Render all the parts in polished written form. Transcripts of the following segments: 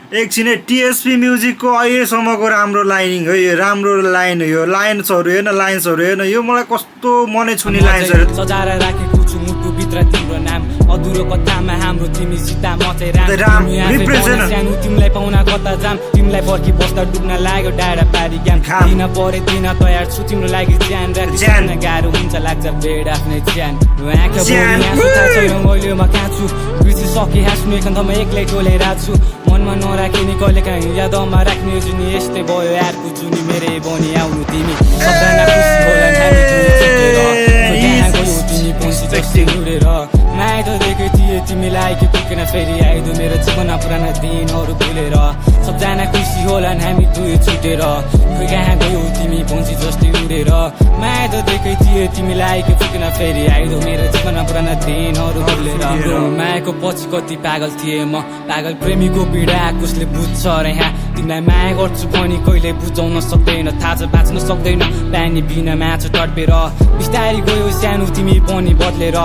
एकछिनै टिएसपी म्युजिकको अहिलेसम्मको राम्रो लाइनिङ हो यो, राम्रो लाइन हो यो। लाइन्सहरू हेर्न, लाइन्सहरू हेर्न, यो मलाई कस्तो मनै छुने लाइन्सहरू। सजाएर राखेको छु मुटुभित्र तिम्रो नाम, अधुरो कथामा हाम्रो तिमी सीता म चाहिँ राम। सानो तिमीलाई पाउन कता जाम, तिमीलाई पर्खी बस्दा डुब्न लाग्यो डाँडा पारी ज्ञान। दिन परे दिन तयार छु तिम्रो लागि ज्यान राख्न गाह्रो हुन्छ लाग्छ बेड आफ्नै ज्यान। मैले म कहाँ छु बिर्सिसके हाँस्नु एकान्तमा एक्लै टोलेर छु, मनमा नराखे नि कहिले काहीँ यादमा राख्ने जुनी यस्तै भयो यारको जुनी मेरै बनी आउनु तिमी सबजना खुसी होला हामी तिमी पहुँची जस्तै उडेर माया त दिएकै थिए तिमीलाई के पुगेन फेरि आइदो मेरो जीवनमा पुराना दिनहरू भुलेर सबजना खुसी होला हामी दुई छुटेर खोइ कहाँ गयो तिमी पहुँची जस्तै उडेर माया त दिएकै थिए तिमीलाई के पुगेन फेरि आइदो मेरो जीवनमा पुराना दिनहरू भुलेर मायाको पछि कति पागल थिए म पागल प्रेमीको पीडा कसले बुझ्छ र यहाँ तिमीलाई माया गर्छु भनी कहिले बुझाउन सक्दैन थाहा छ बाँच्न सक्दैन पानी बिना माछा तडपेर बिस्तारै गयो सानो तिमी पनि बदलेर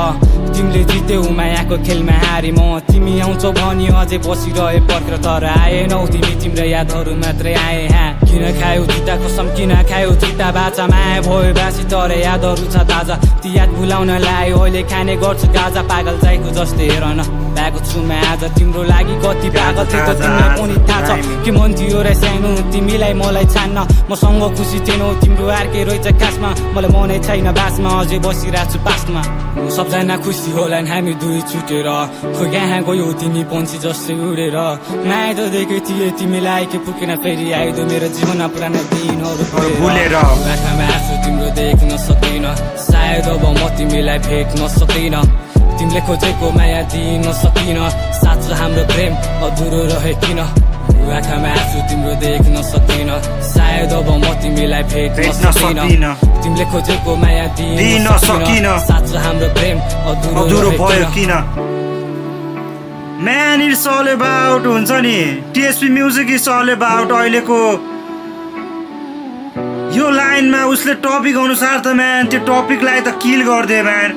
तिमीले जित्यौ मायाको खेलमा हारे म तिमी आउँछौ भनी अझै बसिरहे पर्खेर तर आएनौ तिमी तिम्रो यादहरू मात्रै आए किन खायो झुटा कसम किन खायो झुटा बाचा माया भयो बासी तर यादहरू छ ताजा ती याद भुलाउन लायो अहिले खाने गर्छु गाजा पागल जाइको जस्तै हेर न पाएको छु म आज तिम्रो लागि कति पागल थियो त तिमीलाई पनि थाहा छ के मन थियो र सानो तिमीलाई मलाई छान्न मसँग खुसी थिएनौ तिम्रो अर्कै रहेछ खासमा मलाई मनै छैन बासमा अझै बसिरहेको छु पासमा सबजना खुसी होलान् हामी दुई छुटेर खोइ कहाँ गयो तिमी पन्छी जस्तै उडेर माया त दिएकै थिए तिमीलाई के पुगेन फेरि आइदो मेरो जीवनमा पुराना दिनहरू भुलेर आँखामा आँसु तिम्रो देख्न सक्दैन सायद अब म तिमीलाई भेट्न सक्दैन तिमीले खोजेको माया दिन सकिन साँचो हाम्रो प्रेम अधुरो रहे किन आँखामा आँसु तिम्रो देख्न सक्दैन सायद अब म तिमीलाई भेट्न सक्दैन तिमीले खोजेको माया दिन सकिन साँचो हाम्रो प्रेम अधुरो भयो किन म्यान इट्स अल अबाउट हुन्छ नि टिएसपी म्युजिक इज अल अबाउट अहिलेको यो लाइनमा उसले टपिक अनुसार त म्यान त्यो टपिकलाई त किल गरिदियो म्यान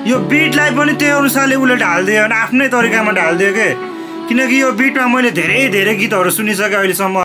यो बिटलाई पनि त्यही अनुसारले उसले ढालिदियो आफ्नै तरिकामा ढालिदियो के किनकि यो बिटमा मैले धेरै गीतहरू सुनिसकेँ अहिलेसम्म।